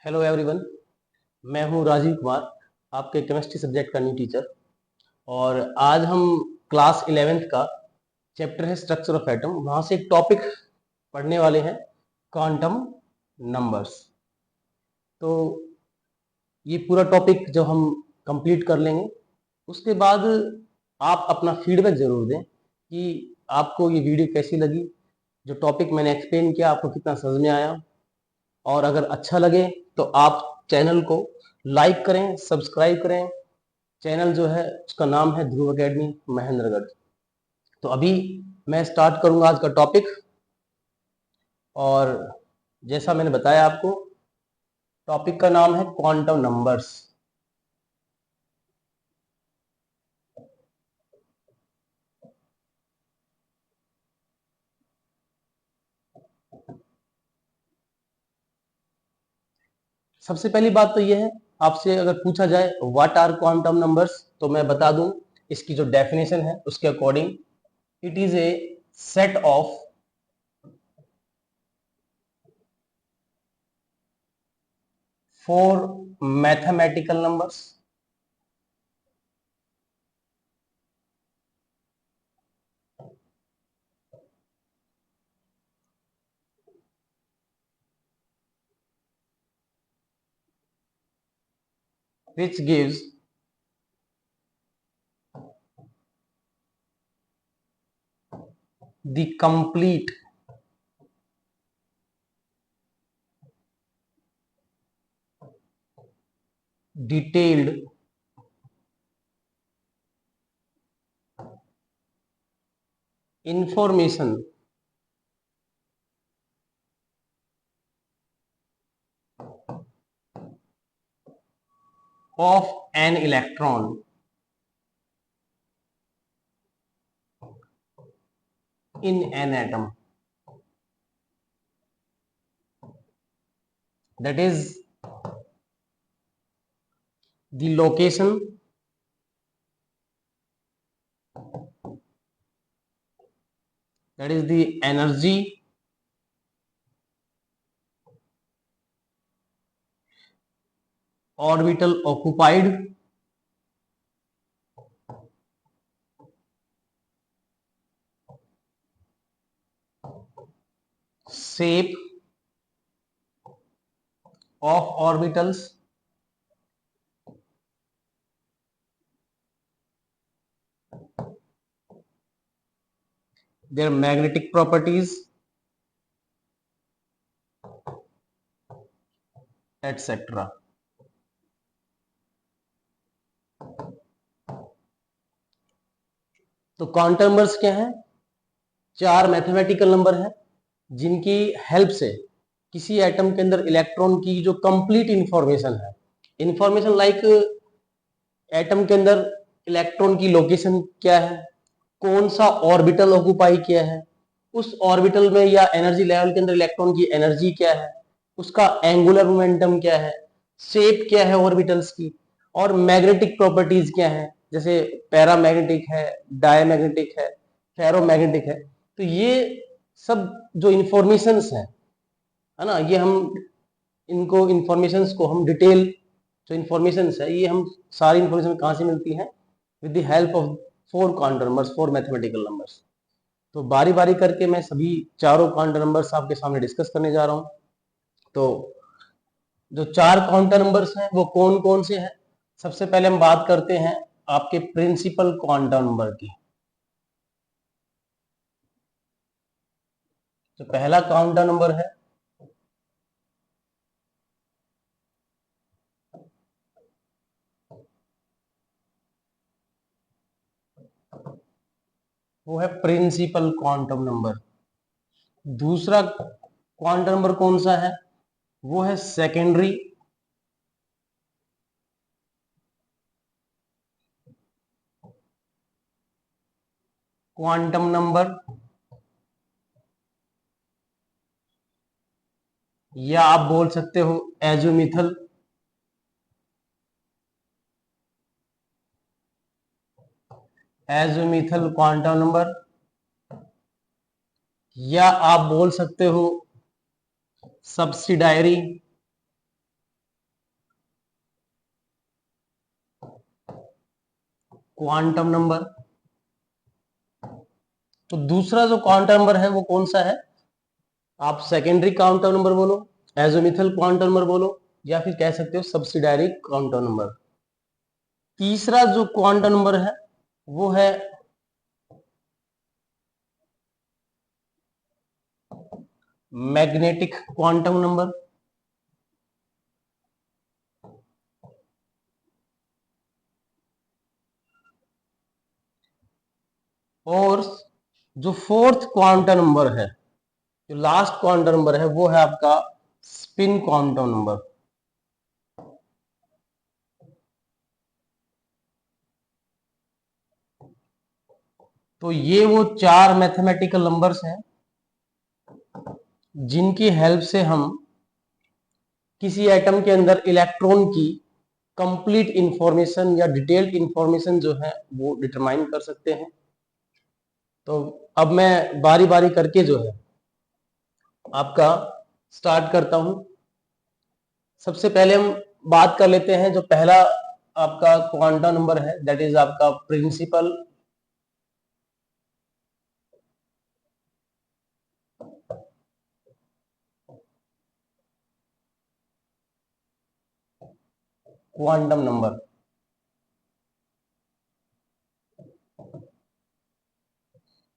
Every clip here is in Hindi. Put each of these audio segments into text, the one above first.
हेलो एवरीवन, मैं हूं राजीव कुमार, आपके केमिस्ट्री सब्जेक्ट का न्यू टीचर। और आज हम क्लास 11th का चैप्टर है स्ट्रक्चर ऑफ एटम, वहां से एक टॉपिक पढ़ने वाले हैं, क्वांटम नंबर्स। तो ये पूरा टॉपिक जब हम कंप्लीट कर लेंगे उसके बाद आप अपना फीडबैक ज़रूर दें कि आपको ये वीडियो कैसी लगी, जो टॉपिक मैंने एक्सप्लेन किया आपको कितना समझ में आया। और अगर अच्छा लगे तो आप चैनल को लाइक करें, सब्सक्राइब करें। चैनल जो है उसका नाम है ध्रुव अकेडमी महेंद्रगढ़। तो अभी मैं स्टार्ट करूंगा आज का टॉपिक। और जैसा मैंने बताया आपको, टॉपिक का नाम है क्वांटम नंबर्स। सबसे पहली बात तो यह है, आपसे अगर पूछा जाए व्हाट आर क्वांटम नंबर्स, तो मैं बता दूं इसकी जो डेफिनेशन है उसके according, it is a set of four mathematical numbers which gives the complete detailed information of an electron in an atom, that is the location, that is the energy, orbital occupied, shape of orbitals, their magnetic properties, etc. तो क्वांटम नंबर्स क्या हैं? चार मैथमेटिकल नंबर हैं जिनकी हेल्प से किसी एटम के अंदर इलेक्ट्रॉन की जो कंप्लीट इंफॉर्मेशन है, इंफॉर्मेशन लाइक एटम के अंदर इलेक्ट्रॉन की लोकेशन क्या है, कौन सा ऑर्बिटल ऑक्युपाई किया है, उस ऑर्बिटल में या एनर्जी लेवल के अंदर इलेक्ट्रॉन की एनर्जी क्या है, उसका एंगुलर मोमेंटम क्या है, शेप क्या है ऑर्बिटल्स की, और मैग्नेटिक प्रॉपर्टीज क्या है, जैसे पैरामैग्नेटिक है, डायमैग्नेटिक फेरोमैग्नेटिक है। तो ये सब जो इंफॉर्मेशंस है ना, ये हम इनको इंफॉर्मेशंस को हम डिटेल, जो इंफॉर्मेशंस है ये हम सारी इंफॉर्मेशन कहाँ से मिलती है? With the help of four quantum numbers, four mathematical numbers. तो बारी बारी करके मैं सभी चारों क्वांटम नंबर्स आपके सामने डिस्कस करने जा रहा हूं। तो जो चार क्वांटम नंबर्स हैं वो कौन कौन से हैं? सबसे पहले हम बात करते हैं आपके प्रिंसिपल क्वांटम नंबर की। जो पहला क्वांटम नंबर है वो है प्रिंसिपल क्वांटम नंबर। दूसरा क्वांटम नंबर कौन सा है? वो है सेकेंडरी क्वांटम नंबर, या आप बोल सकते हो एजोमिथल एजोमिथल क्वांटम नंबर, या आप बोल सकते हो सब्सिडायरी क्वांटम नंबर। तो दूसरा जो क्वांटम नंबर है वो कौन सा है? आप सेकेंडरी क्वांटम नंबर बोलो, एजोमिथल क्वांटम नंबर बोलो, या फिर कह सकते हो सब्सिडायरी क्वांटम नंबर। तीसरा जो क्वांटम नंबर है वो है मैग्नेटिक क्वांटम नंबर। और जो फोर्थ क्वांटम नंबर है, जो लास्ट क्वांटम नंबर है, वो है आपका स्पिन क्वांटम नंबर। तो ये वो चार मैथमेटिकल नंबर्स हैं जिनकी हेल्प से हम किसी एटम के अंदर इलेक्ट्रॉन की कंप्लीट इंफॉर्मेशन या डिटेल्ड इंफॉर्मेशन जो है वो डिटरमाइन कर सकते हैं। तो अब मैं बारी बारी करके जो है आपका स्टार्ट करता हूं। सबसे पहले हम बात कर लेते हैं जो पहला आपका क्वांटम नंबर है, दैट इज आपका प्रिंसिपल क्वांटम नंबर।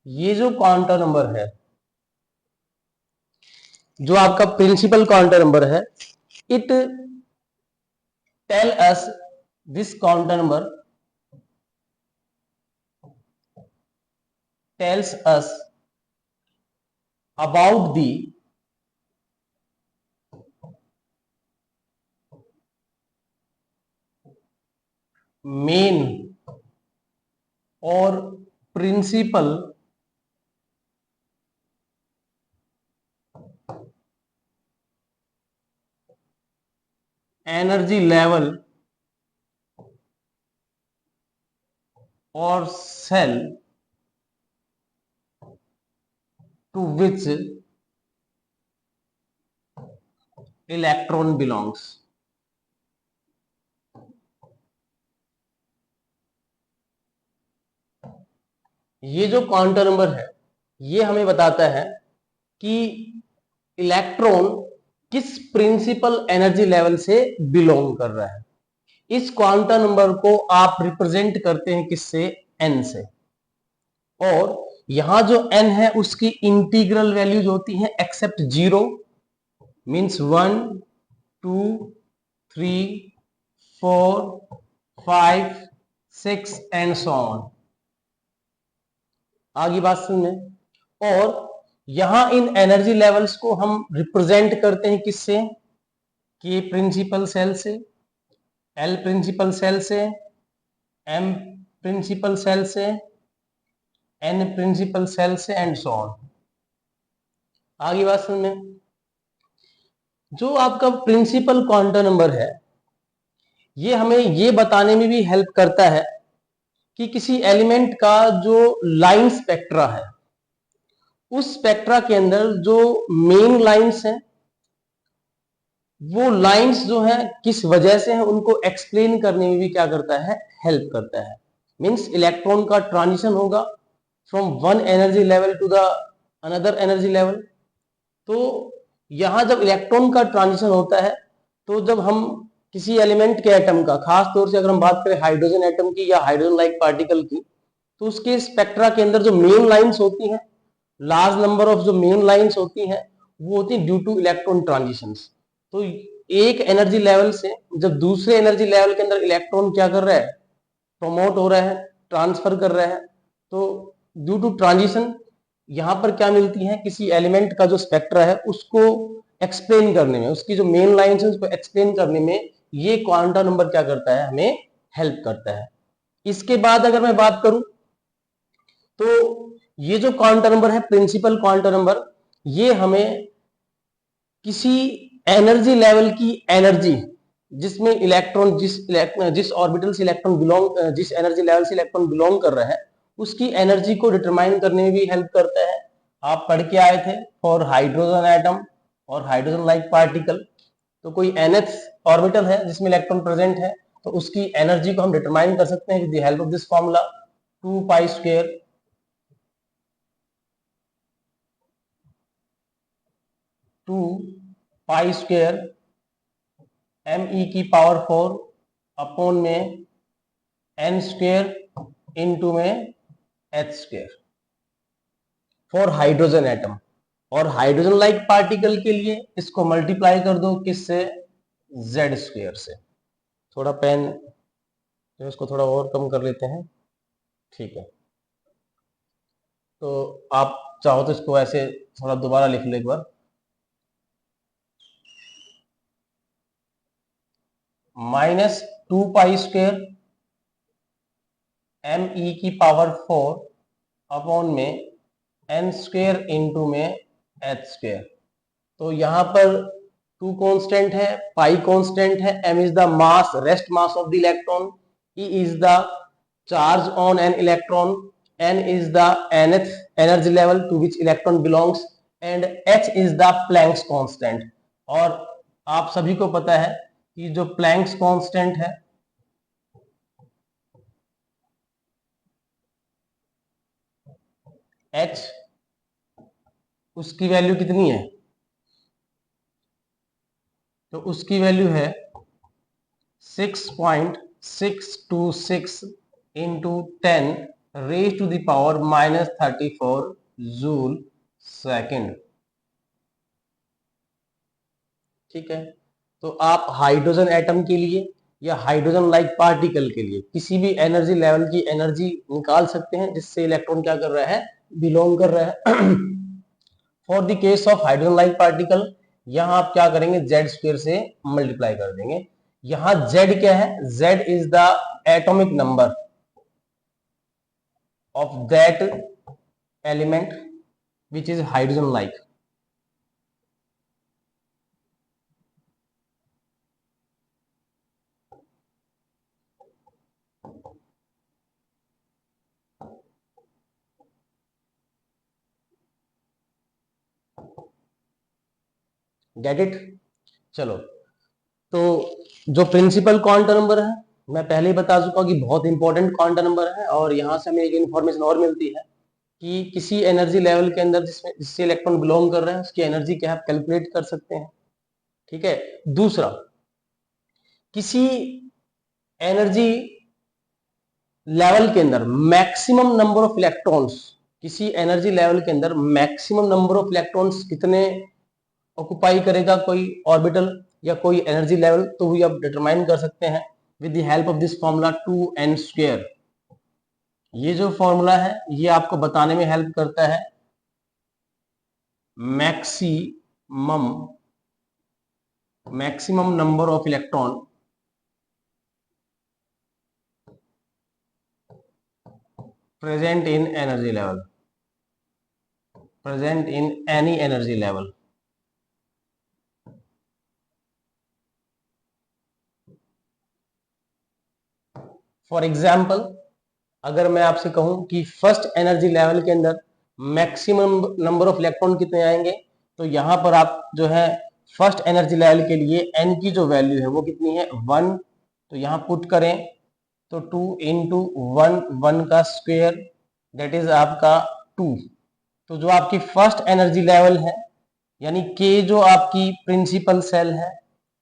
ये जो क्वांटम नंबर है, जो आपका प्रिंसिपल क्वांटम नंबर है, it tell us this quantum number tells us about the main और principal energy level or cell to which electron belongs। ये जो क्वांटम नंबर है ये हमें बताता है कि इलेक्ट्रॉन किस प्रिंसिपल एनर्जी लेवल से बिलोंग कर रहा है। इस क्वांटम नंबर को आप रिप्रेजेंट करते हैं किससे? एन से। और यहां जो एन है उसकी इंटीग्रल वैल्यूज होती हैं except zero, means 1 2 3 4 5 6 and so on. आगे बात सुनने। और यहां इन एनर्जी लेवल्स को हम रिप्रेजेंट करते हैं किससे? के प्रिंसिपल सेल से, एल प्रिंसिपल सेल से, एम प्रिंसिपल सेल से, एन प्रिंसिपल सेल से एंड सो ऑन। आगे बात सुनने। जो आपका प्रिंसिपल क्वांटम नंबर है ये हमें ये बताने में भी हेल्प करता है कि किसी एलिमेंट का जो लाइन स्पेक्ट्रा है उस स्पेक्ट्रा के अंदर जो मेन लाइंस हैं वो लाइंस जो है किस वजह से हैं उनको एक्सप्लेन करने में भी क्या करता है? हेल्प करता है। मींस इलेक्ट्रॉन का ट्रांजिशन होगा from one energy level to the another energy level. तो यहां जब इलेक्ट्रॉन का ट्रांजिशन होता है तो जब हम किसी एलिमेंट के एटम का, खास तौर से अगर हम बात करें हाइड्रोजन एटम की या हाइड्रोजन लाइक पार्टिकल की, तो उसके स्पेक्ट्रा के अंदर जो मेन लाइंस होती हैं, लार्ज नंबर ऑफ जो मेन लाइंस होती हैं वो होती है ड्यू टू इलेक्ट्रॉन ट्रांजिशंस। तो एक एनर्जी लेवल से जब दूसरे एनर्जी लेवल के अंदर इलेक्ट्रॉन क्या कर रहा है? प्रमोट हो रहा है, ट्रांसफर कर रहा है। तो ड्यू टू ट्रांजिशन यहां पर क्या मिलती है? किसी एलिमेंट का जो स्पेक्ट्रा है उसको एक्सप्लेन करने में, उसकी जो मेन लाइंस है उसको एक्सप्लेन करने में ये क्वांटम नंबर क्या करता है? हमें हेल्प करता है। इसके बाद अगर मैं बात करूं तो ये जो क्वांटम नंबर है प्रिंसिपल क्वांटम नंबर, ये हमें किसी एनर्जी लेवल की एनर्जी जिसमें इलेक्ट्रॉन जिस ऑर्बिटल से इलेक्ट्रॉन बिलोंग, जिस एनर्जी लेवल से इलेक्ट्रॉन बिलोंग कर रहा है उसकी एनर्जी को डिटरमाइन करने में भी हेल्प करता है। आप पढ़ के आए थे फॉर हाइड्रोजन एटम और हाइड्रोजन लाइक पार्टिकल, तो कोई nth ऑर्बिटल है जिसमें इलेक्ट्रॉन प्रेजेंट है तो उसकी एनर्जी को हम डिटरमाइन कर सकते हैं with the help of this formula 2 pi square M E की पावर 4 अपॉन में एन स्क्वायर इनटू में H square for hydrogen atom. और हाइड्रोजन लाइक पार्टिकल के लिए इसको मल्टीप्लाई कर दो किससे, जेड स्क्वायर से। थोड़ा पेन जो इसको थोड़ा और कम कर लेते हैं, ठीक है। तो आप चाहो तो इसको ऐसे थोड़ा दोबारा लिख लो एक बार, minus 2 pi square M E की पावर 4 अपॉन में एन स्क्वायर इंटू में एच स्क्वायर। तो यहां पर 2 कांस्टेंट है, पाई कांस्टेंट है, m is the mass, rest mass of the electron, e is the charge on an electron, n is the nth energy level to which electron belongs and h is the Planck's constant। और आप सभी को पता है कि जो Planck's constant है h, उसकी वैल्यू कितनी है, तो उसकी वैल्यू है 6.626 into 10 raise to the power -34 joule second. ठीक है, तो आप हाइड्रोजन एटम के लिए या हाइड्रोजन लाइक पार्टिकल के लिए किसी भी एनर्जी लेवल की एनर्जी निकाल सकते हैं जिससे इलेक्ट्रॉन क्या कर रहा है, बिलोंग कर रहा है। For the case of hydrogen like particle यहां आप क्या करेंगे, जेड स्क्वायर से मल्टीप्लाई कर देंगे। यहां जेड क्या है, Z is the atomic number of that element which is hydrogen like। Get it. चलो, तो जो प्रिंसिपल क्वांटम नंबर है मैं पहले ही बता चुका हूं कि बहुत इंपॉर्टेंट क्वांटम नंबर है, और यहां से हमें एक इंफॉर्मेशन और मिलती है कि किसी एनर्जी लेवल के अंदर जिससे इलेक्ट्रॉन बिलोंग कर रहे हैं उसकी एनर्जी क्या आप कैलकुलेट कर सकते हैं। ठीक है, दूसरा, किसी एनर्जी लेवल के अंदर मैक्सिमम नंबर ऑफ इलेक्ट्रॉन्स, किसी एनर्जी लेवल के अंदर मैक्सिमम नंबर ऑफ इलेक्ट्रॉन्स कितने ऑक्युपाई करेगा कोई ऑर्बिटल या कोई एनर्जी लेवल, तो भी आप डिटरमाइन कर सकते हैं with the help of this formula 2n square. ये जो फॉर्मूला है ये आपको बताने में हेल्प करता है maximum number of electron present in energy level, present in any energy level। For example, अगर मैं आपसे कहूं कि फर्स्ट एनर्जी लेवल के अंदर मैक्सिमम नंबर ऑफ इलेक्ट्रॉन कितने आएंगे, तो यहां पर आप जो है फर्स्ट एनर्जी लेवल के लिए n की जो वैल्यू है वो कितनी है, 1। तो यहां पुट करें तो 2 इंटू 1 का स्क्वायर दैट इज आपका 2। तो जो आपकी फर्स्ट एनर्जी लेवल है यानी के जो आपकी प्रिंसिपल सेल है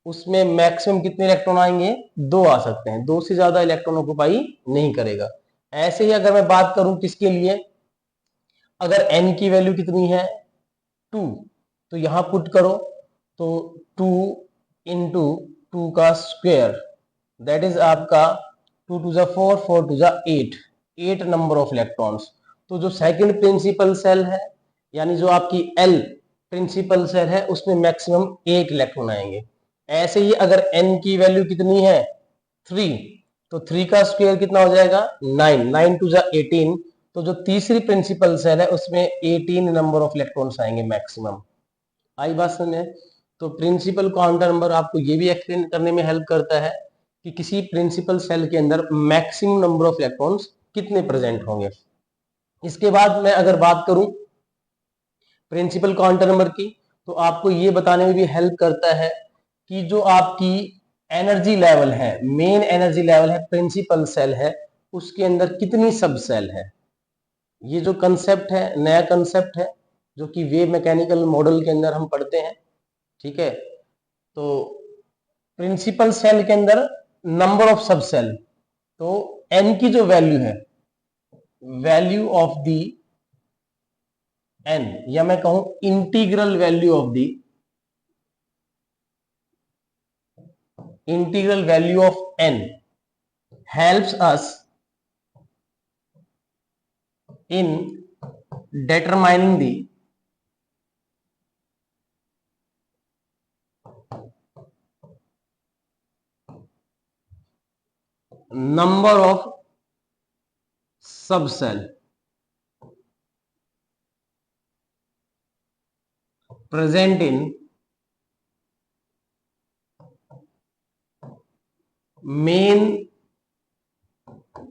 उसमें मैक्सिमम कितने इलेक्ट्रॉन आएंगे, 2 आ सकते हैं, 2 से ज्यादा इलेक्ट्रॉन ऑक्युपाई नहीं करेगा। ऐसे ही अगर मैं बात करूं किसके लिए, अगर n की वैल्यू कितनी है 2, तो यहां पुट करो तो 2 इंटू 2 का स्क्वायर दैट इज आपका 2 to 4 4 to 8 number of electrons. तो जो सेकंड प्रिंसिपल सेल है यानी जो आपकी L प्रिंसिपल सेल है उसमें मैक्सिमम 1 इलेक्ट्रॉन आएंगे। ऐसे ही अगर n की वैल्यू कितनी है 3, तो 3 का स्क्वायर कितना हो जाएगा 9, 9 टू 18। तो जो तीसरी प्रिंसिपल सेल है उसमें 18 नंबर ऑफ इलेक्ट्रॉन्स आएंगे मैक्सिमम। आई बात समझ? तो प्रिंसिपल क्वांटम नंबर आपको ये भी एक्सप्लेन करने में हेल्प करता है कि किसी प्रिंसिपल सेल के अंदर मैक्सिमम नंबर ऑफ इलेक्ट्रॉन्स कितने प्रेजेंट होंगे। इसके बाद मैं अगर बात करूं प्रिंसिपल क्वांटम नंबर की, तो आपको ये बताने में भी हेल्प करता है कि जो आपकी एनर्जी लेवल है, मेन एनर्जी लेवल है, प्रिंसिपल सेल है, उसके अंदर कितनी सब सेल है। ये जो कंसेप्ट है नया कंसेप्ट है जो कि वेव मैकेनिकल मॉडल के अंदर हम पढ़ते हैं। ठीक है, तो प्रिंसिपल सेल के अंदर नंबर ऑफ सब सेल, तो एन की जो वैल्यू है, वैल्यू ऑफ दी एन, या मैं कहूं integral value of the, integral value of n helps us in determining the number of subcell present in main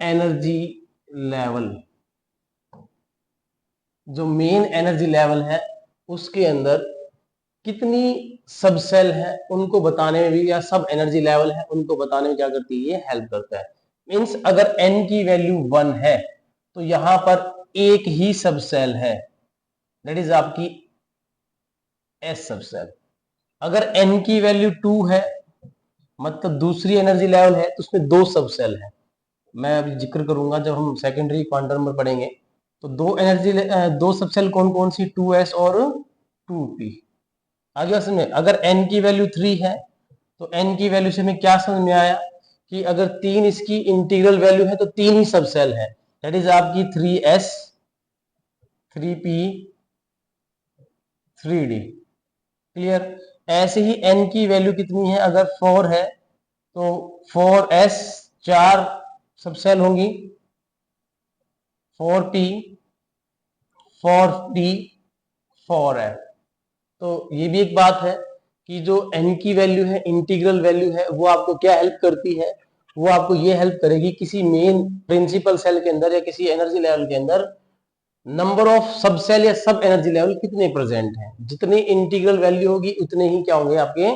energy level। जो मेन एनर्जी लेवल है उसके अंदर कितनी सब सेल है उनको बताने में भी, या सब एनर्जी लेवल है उनको बताने में क्या करती है, ये हेल्प करता है। मींस अगर n की वैल्यू 1 है तो यहां पर एक ही सब सेल है, दैट इज आपकी एस सब सेल। अगर n की वैल्यू 2 है मतलब दूसरी एनर्जी लेवल है तो उसमें दो सब सेल है। मैं अभी जिक्र करूंगा जब हम सेकेंडरी क्वांटम नंबर पढ़ेंगे, तो दो सब सेल कौन कौन सी, 2s और 2p। आगे समझ में, अगर n की वैल्यू 3 है तो n की वैल्यू से हमें क्या समझ में आया कि अगर तीन इसकी इंटीग्रल वैल्यू है तो तीन ही सब सेल है, दैट इज आपकी 3s 3p 3d। क्लियर। ऐसे ही n की वैल्यू कितनी है, अगर 4 है तो 4s 4 सब सेल होंगी, 4p 4d 4f। तो ये भी एक बात है कि जो n की वैल्यू है, इंटीग्रल वैल्यू है, वो आपको क्या हेल्प करती है, वो आपको ये हेल्प करेगी किसी मेन प्रिंसिपल सेल के अंदर या किसी एनर्जी लेवल के अंदर नंबर ऑफ सब सेल या सब एनर्जी लेवल कितने प्रेजेंट हैं। जितनी इंटीग्रल वैल्यू होगी उतने ही क्या होंगे आपके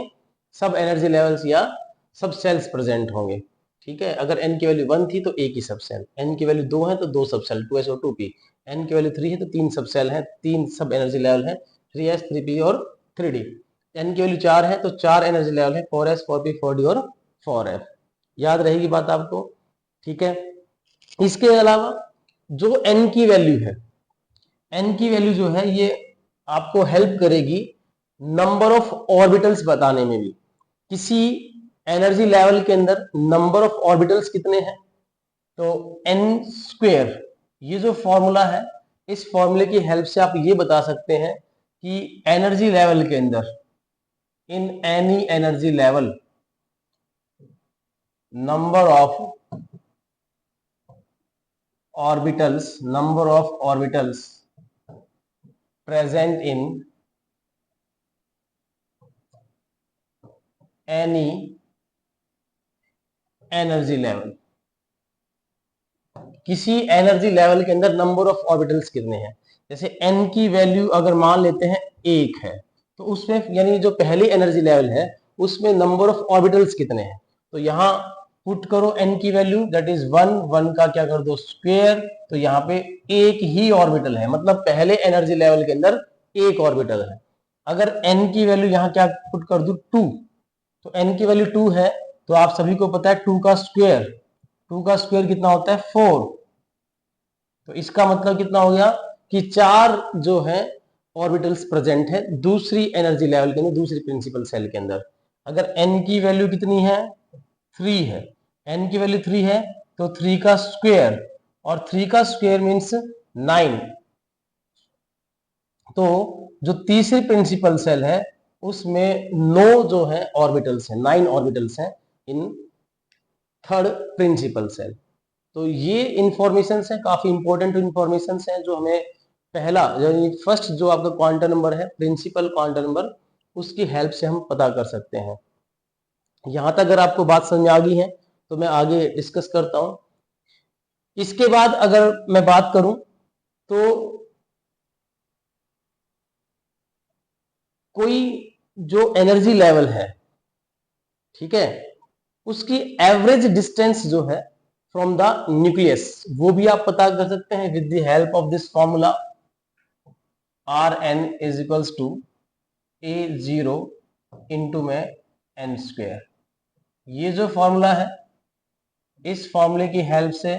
सब एनर्जी लेवल्स या सब सेल्स प्रेजेंट होंगे। ठीक है, अगर n की वैल्यू 1 थी तो एक ही सब सेल, n की वैल्यू 2 है तो दो सब सेल 2s और 2p, n की वैल्यू 3 है तो तीन सब सेल हैं, तीन सब एनर्जी लेवल है 3s 3p और 3d। n की वैल्यू 4 है तो चार एनर्जी लेवल है 4s 4p 4d और 4f। याद रहेगी बात आपको। ठीक है, इसके अलावा जो n की वैल्यू है, n की वैल्यू जो है ये आपको हेल्प करेगी नंबर ऑफ ऑर्बिटल्स बताने में भी। किसी एनर्जी लेवल के अंदर नंबर ऑफ ऑर्बिटल्स कितने हैं, तो n स्क्वेयर, ये जो फॉर्मूला है, इस फॉर्मूले की हेल्प से आप ये बता सकते हैं कि एनर्जी लेवल के अंदर, in any energy level, number of orbitals present in any energy level. किसी एनर्जी लेवल के अंदर नंबर ऑफ ऑर्बिटल्स कितने हैं, जैसे n की वैल्यू अगर मान लेते हैं 1 है तो उसमें यानी जो पहली एनर्जी लेवल है उसमें नंबर ऑफ ऑर्बिटल्स कितने हैं, तो यहां पुट करो n की वैल्यू दैट इज 1, 1 का क्या कर दो स्क्वायर, तो यहाँ पे एक ही ऑर्बिटल है, मतलब पहले एनर्जी लेवल के अंदर एक ऑर्बिटल है। अगर n की वैल्यू यहाँ क्या पुट कर दू 2, तो n की वैल्यू 2 है तो आप सभी को पता है 2 का स्क्वायर, 2 का स्क्वायर कितना होता है 4। तो इसका मतलब कितना हो गया कि चार जो है ऑर्बिटल्स प्रेजेंट है दूसरी एनर्जी लेवल के अंदर, दूसरी प्रिंसिपल सेल के अंदर। अगर n की वैल्यू कितनी है 3 है, n की वैल्यू 3 है तो 3 का स्क्वायर, और 3 का स्क्वायर मीन्स 9। तो जो तीसरी प्रिंसिपल सेल है उसमें 9 जो है ऑर्बिटल्स हैं, 9 ऑर्बिटल्स हैं इन थर्ड प्रिंसिपल सेल। तो ये इंफॉर्मेशन है, काफी इंपॉर्टेंट इंफॉर्मेशन है जो हमें पहला यानी फर्स्ट जो आपका क्वांटम नंबर है, प्रिंसिपल क्वांटम नंबर, उसकी हेल्प से हम पता कर सकते हैं। यहां तक अगर आपको बात समझ में आ गई है तो मैं आगे डिस्कस करता हूं। इसके बाद अगर मैं बात करूं तो कोई जो एनर्जी लेवल है, ठीक है, उसकी एवरेज डिस्टेंस जो है फ्रॉम द न्यूक्लियस वो भी आप पता कर सकते हैं with the help of this formula Rn is equals to A0 into में n स्क्वायर। ये जो फॉर्मूला है, इस फॉर्मूले की हेल्प से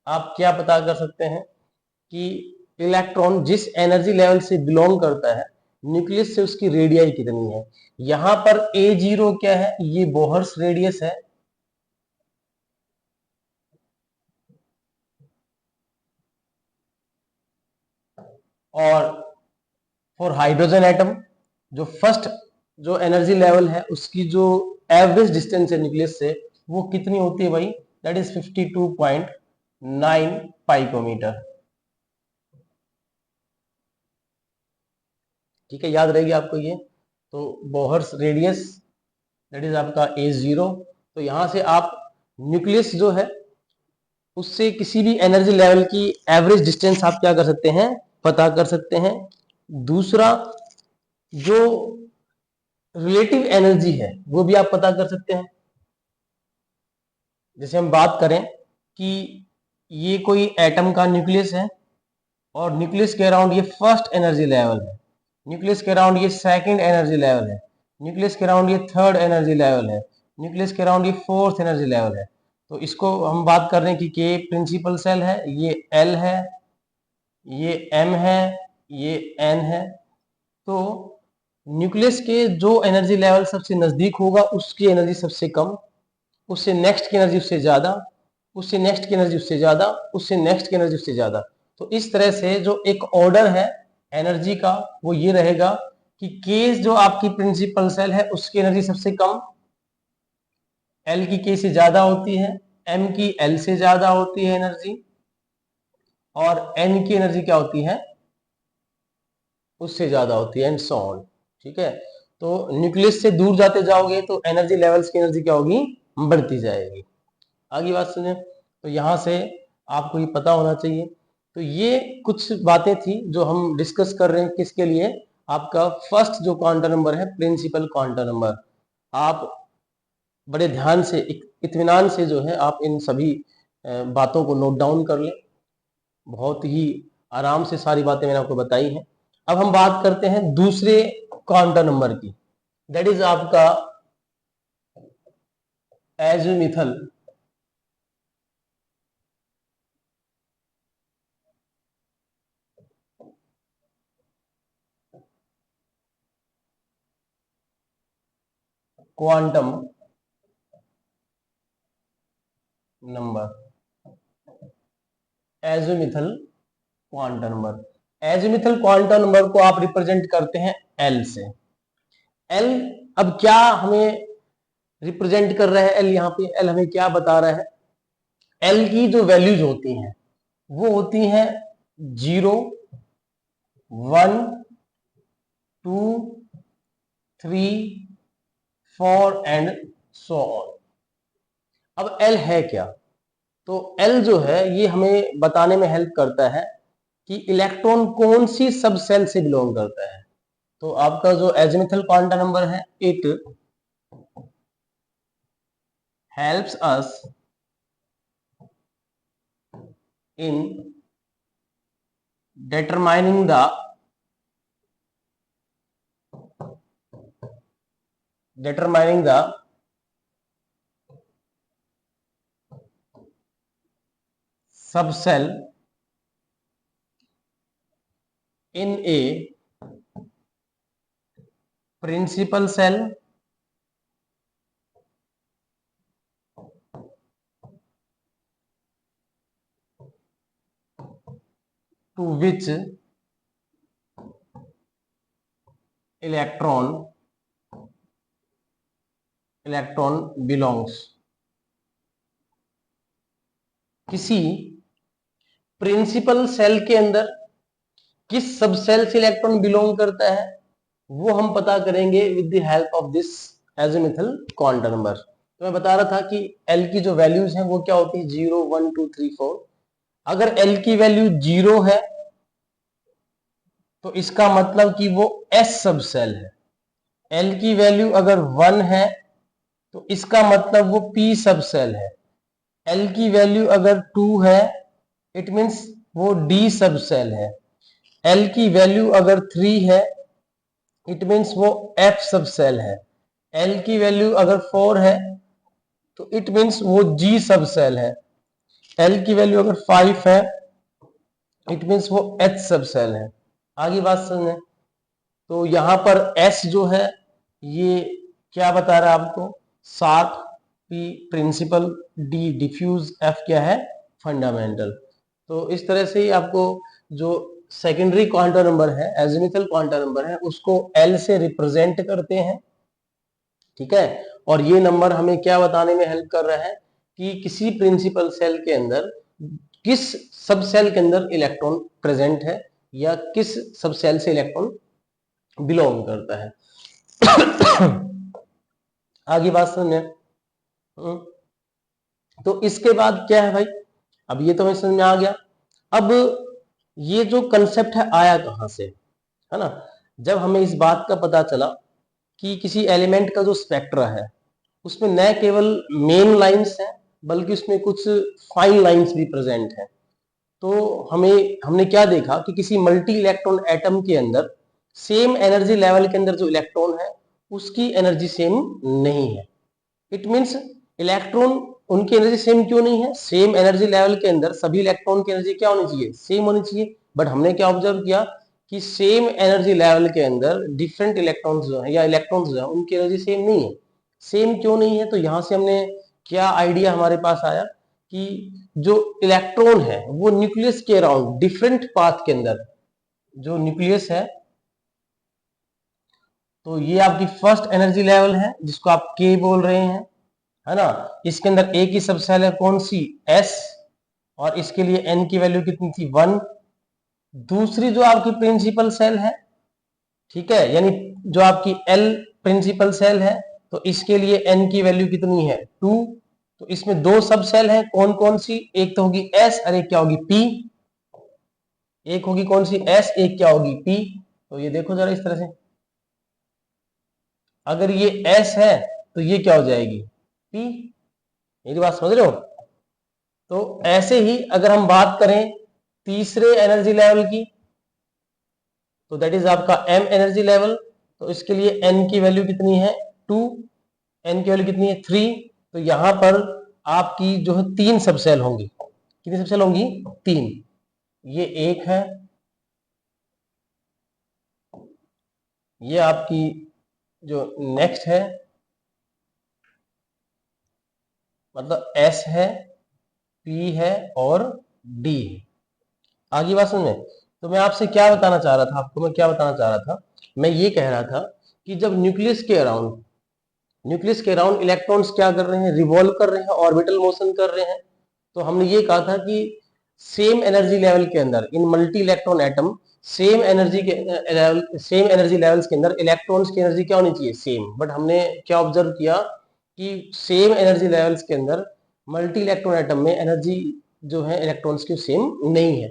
आप क्या पता कर सकते हैं कि इलेक्ट्रॉन जिस एनर्जी लेवल से बिलोंग करता है न्यूक्लियस से उसकी रेडियाई कितनी है। यहां पर A0 क्या है, ये बोहर्स रेडियस है, और फॉर हाइड्रोजन एटम जो फर्स्ट जो एनर्जी लेवल है उसकी जो एवरेज डिस्टेंस है न्यूक्लियस से वो कितनी होती है भाई, दैट इज 52.9 पाइकोमीटर। ठीक है, याद रहेगी आपको ये। तो बोहर्स रेडियस दैट इज आपका A0। तो यहां से आप न्यूक्लियस जो है उससे किसी भी एनर्जी लेवल की एवरेज डिस्टेंस आप क्या कर सकते हैं, पता कर सकते हैं। दूसरा, जो रिलेटिव एनर्जी है वो भी आप पता कर सकते हैं। जैसे हम बात करें कि ये कोई एटम का न्यूक्लियस है और न्यूक्लियस के अराउंड ये फर्स्ट एनर्जी लेवल है, न्यूक्लियस के अराउंड ये सेकंड एनर्जी लेवल है, न्यूक्लियस के अराउंड ये थर्ड एनर्जी लेवल है, न्यूक्लियस के अराउंड ये फोर्थ एनर्जी लेवल है। तो इसको हम बात कर रहे हैं कि के प्रिंसिपल सेल है, ये एल है, ये एम है, ये एन है। तो न्यूक्लियस के जो एनर्जी लेवल सबसे नजदीक होगा उसकी एनर्जी सबसे कम, उससे नेक्स्ट की एनर्जी उससे ज्यादा, उससे नेक्स्ट की एनर्जी उससे ज्यादा, उससे नेक्स्ट की एनर्जी उससे ज्यादा। तो इस तरह से जो एक ऑर्डर है एनर्जी का वो ये रहेगा कि के जो आपकी प्रिंसिपल सेल है उसकी एनर्जी सबसे कम, एल की के से ज्यादा होती है, एम की एल से ज्यादा होती है एनर्जी, और एन की एनर्जी क्या होती है, उससे ज्यादा होती है, एंड सो ऑन। ठीक है, तो न्यूक्लियस से दूर जाते जाओगे तो एनर्जी लेवल्स की एनर्जी क्या होगी, बढ़ती जाएगी। आगे बात सुने, तो यहां से आपको ये पता होना चाहिए। तो ये कुछ बातें थी जो हम डिस्कस कर रहे हैं, किसके लिए, आपका फर्स्ट जो क्वांटम नंबर है प्रिंसिपल क्वांटम नंबर। आप बड़े ध्यान से इत्मीनान से जो है आप इन सभी बातों को नोट डाउन कर लें। बहुत ही आराम से सारी बातें मैंने आपको बताई हैं। अब हम बात करते हैं दूसरे क्वांटम नंबर की, दैट इज आपका azimuthal quantum number, azimuthal quantum number. Azimuthal quantum number को आप रिप्रेजेंट करते हैं एल से। एल अब क्या हमें रिप्रेजेंट कर रहा है, एल यहाँ पे एल हमें क्या बता रहा है, एल की जो वैल्यूज होती हैं वो होती हैं 0, 1, 2, 3, 4 एंड सो ऑन। अब एल है क्या, तो एल जो है ये हमें बताने में हेल्प करता है कि इलेक्ट्रॉन कौन सी सब सेल से बिलोंग करता है। तो आपका जो एज़िमुथल क्वांटम नंबर है, it helps us in determining the subcell in a principal cell to which electron belongs। किसी प्रिंसिपल सेल के अंदर किस सब सेल से इलेक्ट्रॉन बिलोंग करता है वो हम पता करेंगे with the help of this azimuthal quantum number. तो मैं बता रहा था कि एल की जो वैल्यूज हैं वो क्या होती है, 0, 1, 2, 3, 4। अगर एल की वैल्यू 0 है तो इसका मतलब कि वो एस सब सेल है। एल की वैल्यू अगर 1 है तो इसका मतलब वो p सब सेल है। L की वैल्यू अगर 2 है इट मीन्स वो D सब सेल है। L की वैल्यू अगर 3 है इट मीन्स वो F सब सेल है। L की वैल्यू अगर 4 है तो इट मीन्स वो G सब सेल है। L की वैल्यू अगर 5 है इट मीन्स वो H सब सेल है। आगे बात समझें तो यहां पर S जो है ये क्या बता रहा है आपको, sharp, P principal, D diffuse, F क्या है, फंडामेंटल। तो इस तरह से ही आपको जो सेकेंडरी क्वांटम नंबर है, एजिमुथल क्वांटम नंबर है, उसको L से रिप्रेजेंट करते हैं, ठीक है। और ये नंबर हमें क्या बताने में हेल्प कर रहा है कि किसी प्रिंसिपल सेल के अंदर किस सब सेल के अंदर इलेक्ट्रॉन प्रेजेंट है या किस सब सेल से इलेक्ट्रॉन बिलोंग करता है। आगे बात समझे। तो इसके बाद क्या है भाई, अब ये तो हमें समझ में आ गया। अब ये जो कंसेप्ट है आया कहां से, है ना। जब हमें इस बात का पता चला कि किसी एलिमेंट का जो स्पेक्ट्रा है उसमें न केवल मेन लाइंस है बल्कि उसमें कुछ फाइन लाइंस भी प्रेजेंट है, तो हमने क्या देखा कि किसी मल्टी इलेक्ट्रॉन एटम के अंदर सेम एनर्जी लेवल के अंदर जो इलेक्ट्रॉन है उसकी एनर्जी सेम नहीं है। इट मींस इलेक्ट्रॉन, उनकी एनर्जी सेम क्यों नहीं है, सेम एनर्जी लेवल के अंदर सभी इलेक्ट्रॉन की एनर्जी क्या होनी चाहिए, सेम होनी चाहिए। बट हमने क्या ऑब्जर्व किया कि सेम एनर्जी लेवल के अंदर डिफरेंट इलेक्ट्रॉन्स जो है या इलेक्ट्रॉन्स जो है उनकी एनर्जी सेम नहीं है। सेम क्यों नहीं है, तो यहां से हमने क्या आइडिया हमारे पास आया कि जो इलेक्ट्रॉन है वो न्यूक्लियस के अराउंड डिफरेंट पाथ के अंदर, जो न्यूक्लियस है तो ये आपकी फर्स्ट एनर्जी लेवल है जिसको आप के बोल रहे हैं, है ना। इसके अंदर एक ही सब सेल है, कौन सी, एस, और इसके लिए एन की वैल्यू कितनी थी, 1। दूसरी जो आपकी प्रिंसिपल सेल है, ठीक है, यानी जो आपकी एल प्रिंसिपल सेल है, तो इसके लिए एन की वैल्यू कितनी है, 2। तो इसमें दो सब सेल है, कौन कौन सी, एक तो होगी एस और एक क्या होगी, पी। एक होगी कौन सी, एस, एक क्या होगी, पी। तो ये देखो जरा इस तरह से, अगर ये एस है तो ये क्या हो जाएगी, पी। मेरी बात समझ रहे हो। तो ऐसे ही अगर हम बात करें तीसरे एनर्जी लेवल की, तो दैट इज आपका एम एनर्जी लेवल। तो इसके लिए एन की वैल्यू कितनी है, 2, एन की वैल्यू कितनी है, 3। तो यहां पर आपकी जो है 3 सब सेल होंगी, कितनी सब सेल होंगी, 3। ये एक है, ये आपकी जो नेक्स्ट है, मतलब एस है, पी है और डी है। आगे बात समझ में। तो मैं आपसे क्या बताना चाह रहा था, आपको मैं क्या बताना चाह रहा था, मैं ये कह रहा था कि जब न्यूक्लियस के अराउंड इलेक्ट्रॉन्स क्या कर रहे हैं, रिवॉल्व कर रहे हैं, ऑर्बिटल मोशन कर रहे हैं, तो हमने ये कहा था कि सेम एनर्जी लेवल के अंदर in multi electron atom same energy levels के अंदर इलेक्ट्रॉन्स की एनर्जी क्या होनी चाहिए, सेम। बट हमने क्या ऑब्जर्व किया कि सेम एनर्जी लेवल्स के अंदर मल्टी इलेक्ट्रॉन एटम में एनर्जी जो है इलेक्ट्रॉन्स की सेम नहीं है।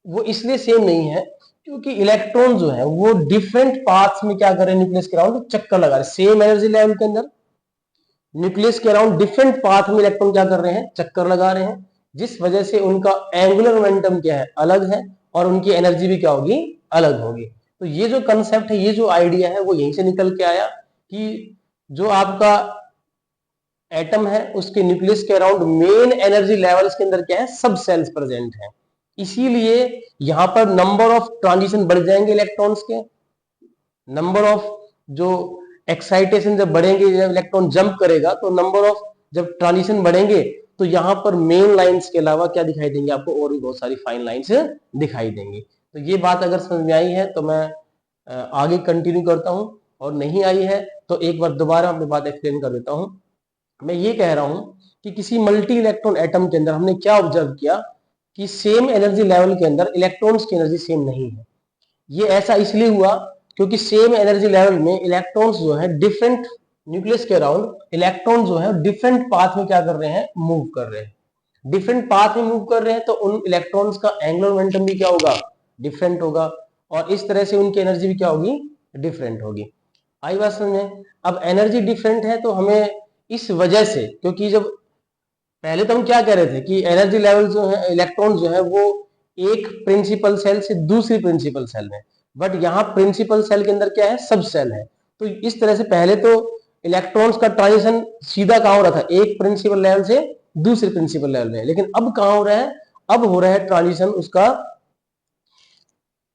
वो इसलिए सेम नहीं है क्योंकि इलेक्ट्रॉन जो है वो डिफरेंट पाथ्स में क्या कर रहे हैं, न्यूक्लियस के अराउंड चक्कर लगा रहे हैं। सेम एनर्जी लेवल के अंदर न्यूक्लियस के अराउंड डिफरेंट पाथ में इलेक्ट्रॉन क्या कर रहे हैं, चक्कर लगा रहे हैं, जिस वजह से उनका एंगुलर मोमेंटम क्या है, अलग है, और उनकी एनर्जी भी क्या होगी, अलग होगी। तो ये जो कंसेप्ट है, ये जो आइडिया है, वो यहीं से निकल के आया कि जो आपका एटम है उसके न्यूक्लियस के अराउंड मेन एनर्जी लेवल्स के अंदर क्या है, सब सेल्स प्रेजेंट है। इसीलिए यहां पर नंबर ऑफ ट्रांजिशन बढ़ जाएंगे इलेक्ट्रॉन्स के, नंबर ऑफ जो एक्साइटेशन जब बढ़ेंगे, जब इलेक्ट्रॉन जंप करेगा तो नंबर ऑफ जब ट्रांजिशन बढ़ेंगे तो यहां पर मेन लाइंस के अलावा क्या दिखाई देंगे आपको, और भी बहुत सारी फाइन लाइंस दिखाई देंगी। तो ये बात अगर समझ में आई है तो मैं आगे कंटिन्यू करता हूं, और नहीं आई है तो एक बार दोबारा अपनी बात एक्सप्लेन कर देता हूं। मैं ये कह रहा हूं कि किसी मल्टी इलेक्ट्रॉन एटम के अंदर हमने क्या ऑब्जर्व किया कि सेम एनर्जी लेवल के अंदर इलेक्ट्रॉन्स की एनर्जी सेम नहीं है। ये ऐसा इसलिए हुआ क्योंकि सेम एनर्जी लेवल में इलेक्ट्रॉन्स जो है डिफरेंट न्यूक्लियस के अराउंड इलेक्ट्रॉन जो है डिफरेंट पाथ में क्या कर रहे हैं, मूव कर रहे हैं। डिफरेंट पाथ में मूव कर रहे हैं तो उन इलेक्ट्रॉन्स का एंगुलर मोमेंटम भी क्या होगा, डिफरेंट होगा, और इस तरह से उनकी एनर्जी भी क्या होगी, डिफरेंट होगी। आई बात समझ में। अब एनर्जी डिफरेंट है तो हमें इस वजह से, क्योंकि जब पहले तो हम क्या कह रहे थे कि एनर्जी लेवल जो है, इलेक्ट्रॉन जो है वो एक प्रिंसिपल सेल से दूसरी प्रिंसिपल सेल में, बट यहाँ प्रिंसिपल सेल के अंदर क्या है, सब सेल है। तो इस तरह से पहले तो इलेक्ट्रॉन्स का ट्रांजिशन सीधा कहाँ हो रहा था, एक प्रिंसिपल लेवल से दूसरे प्रिंसिपल लेवल में, लेकिन अब कहाँ हो रहा है, अब हो रहा है ट्रांजिशन उसका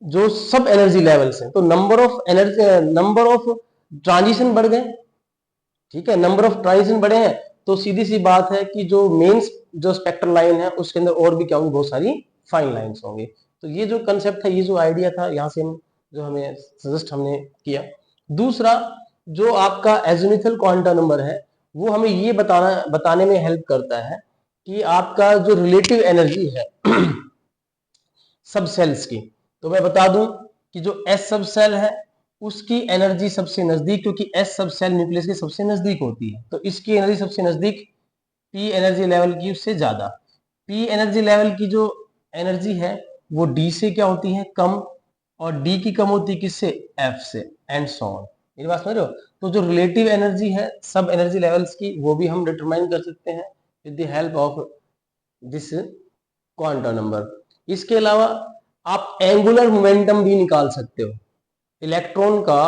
जो सब एनर्जी लेवल्स है, तो number of energy, number of transition बढ़ गए, ठीक है, नंबर ऑफ ट्रांजिशन बढ़े हैं, तो सीधी सी बात है कि जो मेन जो स्पेक्ट्रल लाइन है उसके अंदर और भी क्या होंगी, बहुत सारी फाइन लाइंस होंगी। तो ये जो कंसेप्ट है, ये जो आइडिया था, यहाँ से हम जो हमें सजेस्ट हमने किया। दूसरा जो आपका एजिमुथल क्वांटम नंबर है, वो हमें ये बताने में हेल्प करता है कि आपका जो रिलेटिव एनर्जी है सब सेल्स की, तो मैं बता दूं कि जो एस सब सेल है उसकी एनर्जी सबसे नजदीक, क्योंकि एस सब सेल न्यूक्लियस के सबसे नजदीक होती है, तो इसकी एनर्जी सबसे नजदीक पी एनर्जी लेवल की उससे ज्यादा। पी एनर्जी लेवल की जो एनर्जी है वो डी से क्या होती है, कम, और डी की कम होती है किससे, एफ से, एंड सो ऑन। मेरी बात समझ रहे हो? तो जो रिलेटिव एनर्जी है सब एनर्जी लेवल्स की, वो भी हम डिटरमाइन कर सकते हैं with the help of this quantum number. इसके अलावा आप एंगुलर मोमेंटम भी निकाल सकते हो, इलेक्ट्रॉन का